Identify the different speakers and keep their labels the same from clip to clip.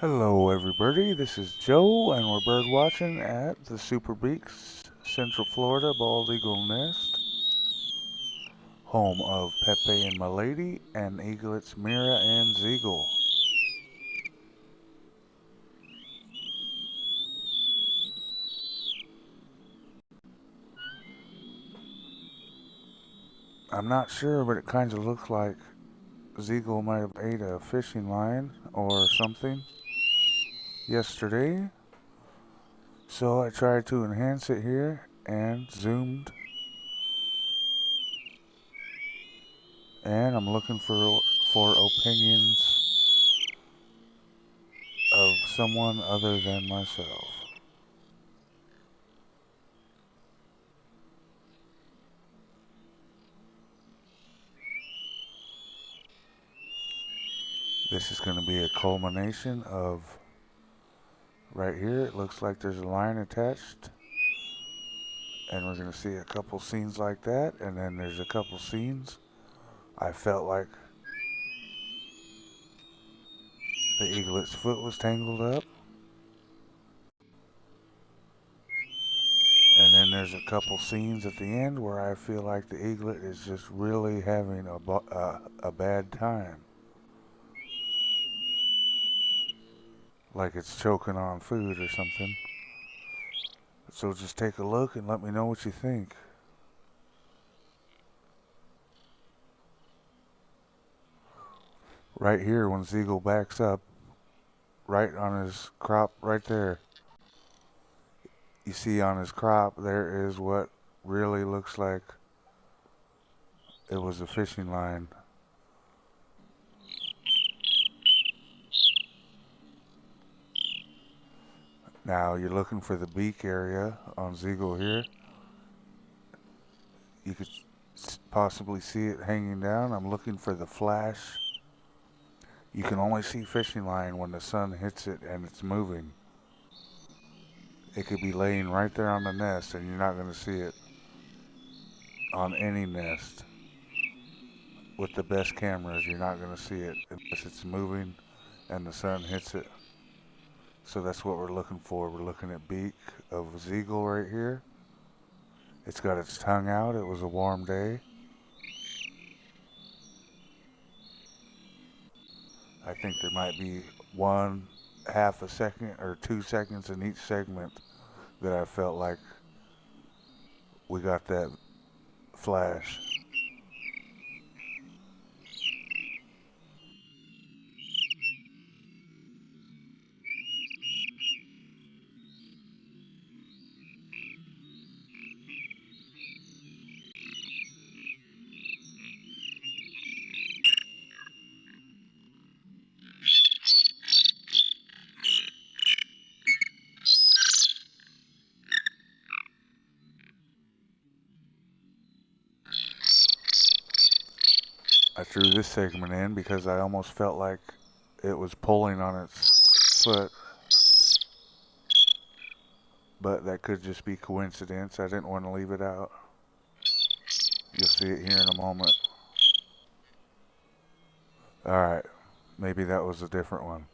Speaker 1: Hello everybody, this is Joe and we're bird watching at the SuperBeaks Central Florida Bald Eagle Nest, home of Pepe and Muhlady and Eaglets Mira and Zeagle. I'm not sure, but it kind of looks like Zeagle might have ate a fishing line or something yesterday. So I tried to enhance it here and zoomed, and I'm looking for opinions of someone other than myself. This is going to be a culmination of right here. It looks like there's a line attached, and we're going to see a couple scenes like that, and then there's a couple scenes I felt like the eaglet's foot was tangled up, and then there's a couple scenes at the end where I feel like the eaglet is just really having a bad time, like it's choking on food or something. So just take a look and let me know what you think. Right here, when Zeagle backs up, right on his crop, right there, you see on his crop there is what really looks like it was a fishing line. Now you're looking for the beak area on Zeagle here. You could possibly see it hanging down. I'm looking for the flash. You can only see fishing line when the sun hits it and it's moving. It could be laying right there on the nest and you're not going to see it on any nest. With the best cameras, you're not going to see it unless it's moving and the sun hits it. So that's what we're looking for. We're looking at beak of Zeagle right here. It's got its tongue out. It was a warm day. I think there might be 1/2 a second or 2 seconds in each segment that I felt like we got that flash. I threw this segment in because I almost felt like it was pulling on its foot, but that could just be coincidence. I didn't want to leave it out. You'll see it here in a moment. Alright, maybe that was a different one.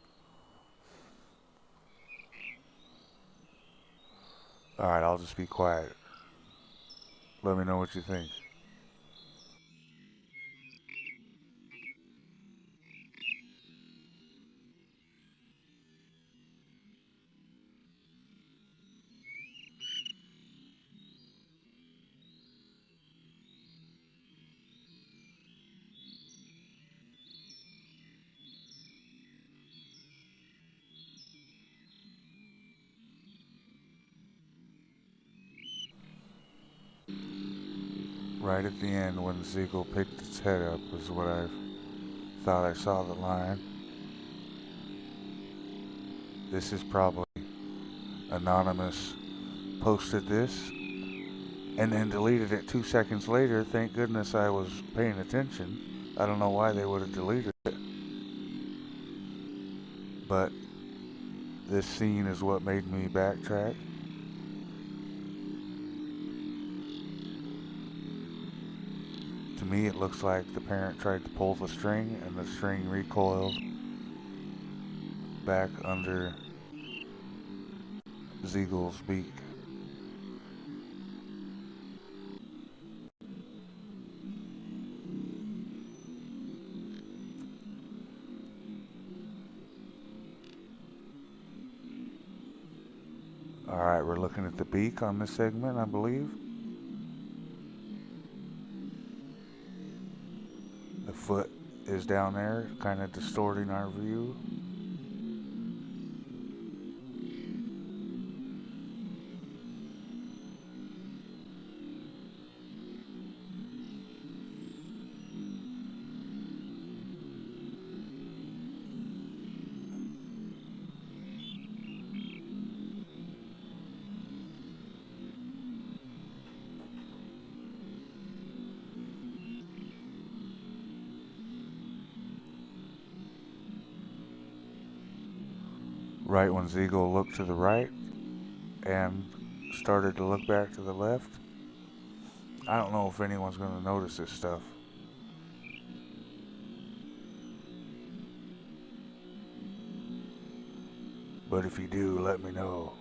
Speaker 1: Alright, I'll just be quiet. Let me know what you think. Right at the end when Zeagle picked its head up is what I thought I saw the line. This is probably anonymous posted this and then deleted it 2 seconds later. Thank goodness I was paying attention. I don't know why they would have deleted it. But this scene is what made me backtrack. To me, it looks like the parent tried to pull the string and the string recoiled back under Zeagle's beak. Alright, we're looking at the beak on this segment, I believe. The foot is down there, kind of distorting our view. Right when Zeagle looked to the right and started to look back to the left. I don't know if anyone's going to notice this stuff. But if you do, let me know.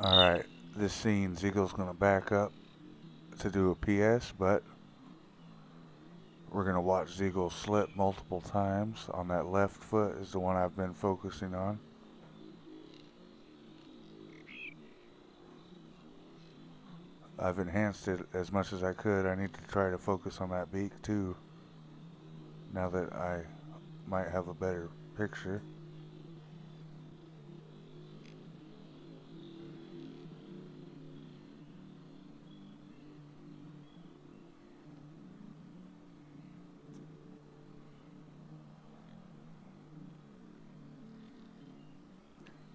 Speaker 1: Alright, this scene, Zeagle's going to back up to do a PS, but we're going to watch Zeagle slip multiple times. On that left foot is the one I've been focusing on. I've enhanced it as much as I could. I need to try to focus on that beak too, now that I might have a better picture.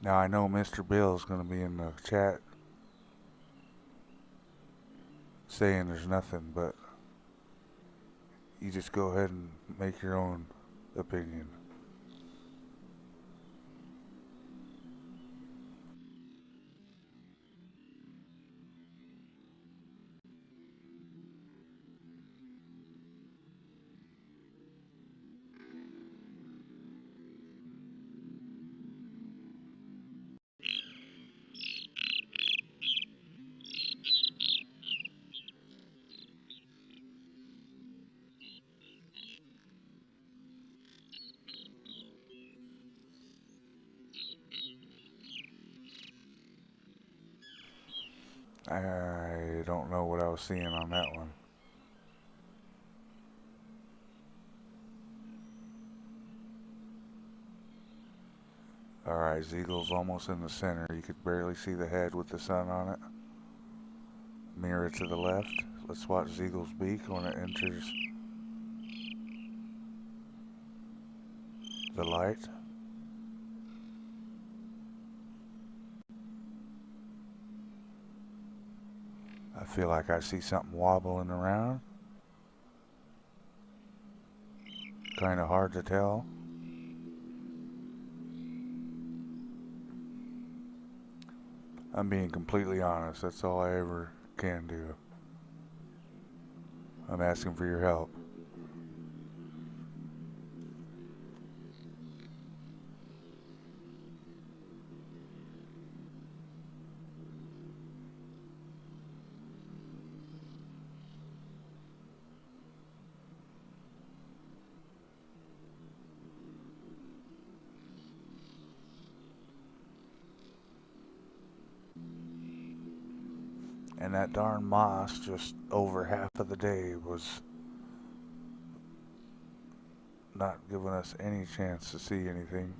Speaker 1: Now I know Mr. Bill is going to be in the chat saying there's nothing, but you just go ahead and make your own opinion. I don't know what I was seeing on that one. Alright, Zeagle's almost in the center. You could barely see the head with the sun on it. Mira to the left. Let's watch Zeagle's beak when it enters the light. I feel like I see something wobbling around. Kind of hard to tell. I'm being completely honest. That's all I ever can do. I'm asking for your help. And that darn moss just over half of the day was not giving us any chance to see anything.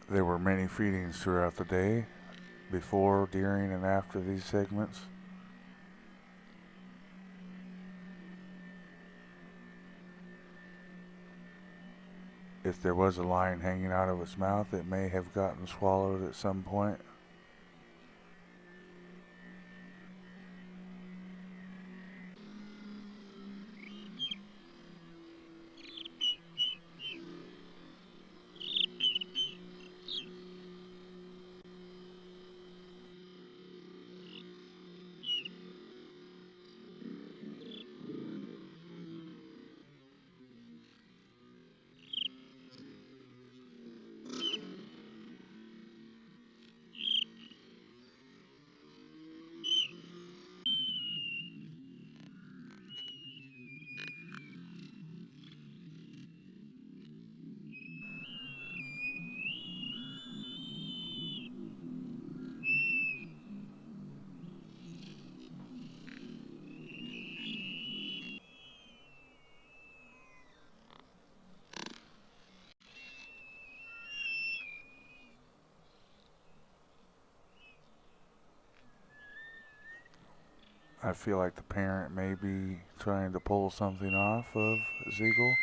Speaker 1: There were many feedings throughout the day, before, during, and after these segments. If there was a line hanging out of its mouth, it may have gotten swallowed at some point. I feel like the parent may be trying to pull something off of Zeagle.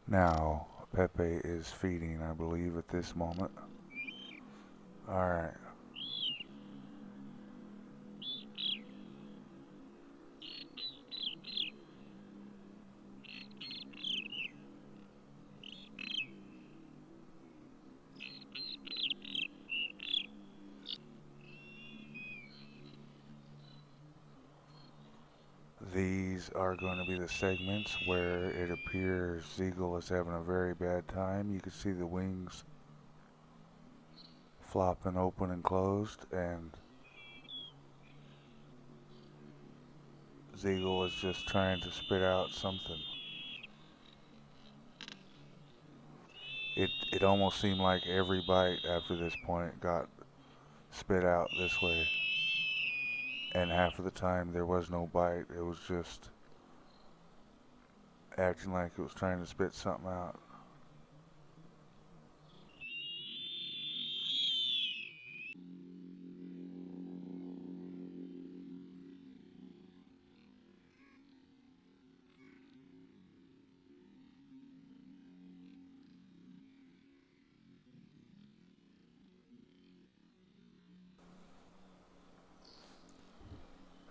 Speaker 1: Now, Pepe is feeding, I believe, at this moment. Alright. These are going to be the segments where it appears Zeagle is having a very bad time. You can see the wings flopping open and closed, and Zeagle is just trying to spit out something. It almost seemed like every bite after this point got spit out this way. And half of the time there was no bite. It was just acting like it was trying to spit something out.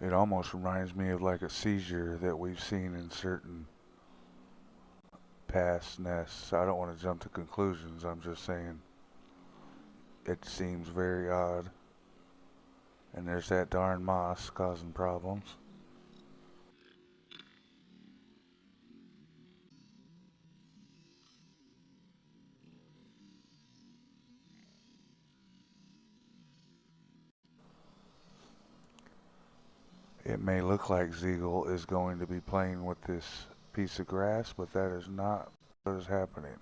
Speaker 1: It almost reminds me of like a seizure that we've seen in certain past nests. I don't want to jump to conclusions, I'm just saying it seems very odd. And there's that darn moss causing problems. It may look like Zeagle is going to be playing with this piece of grass, but that is not what is happening.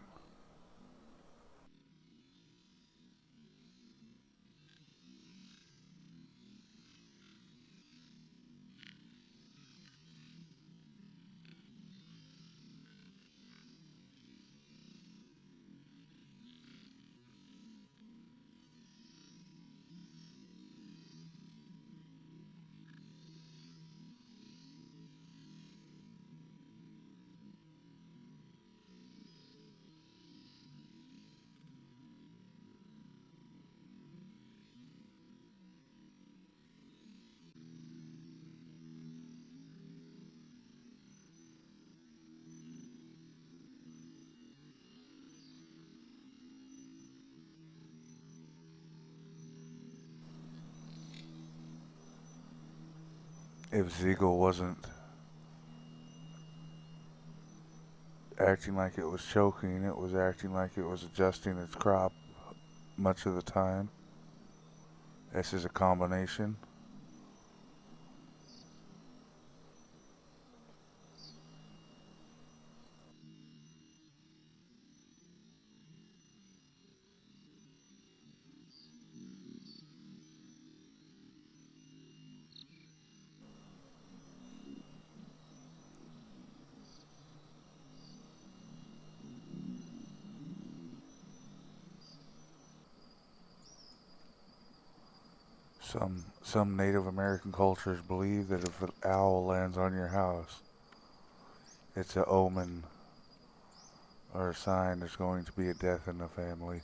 Speaker 1: If Zeagle wasn't acting like it was choking, it was acting like it was adjusting its crop much of the time. This is a combination. Some Native American cultures believe that if an owl lands on your house, it's an omen or a sign there's going to be a death in the family.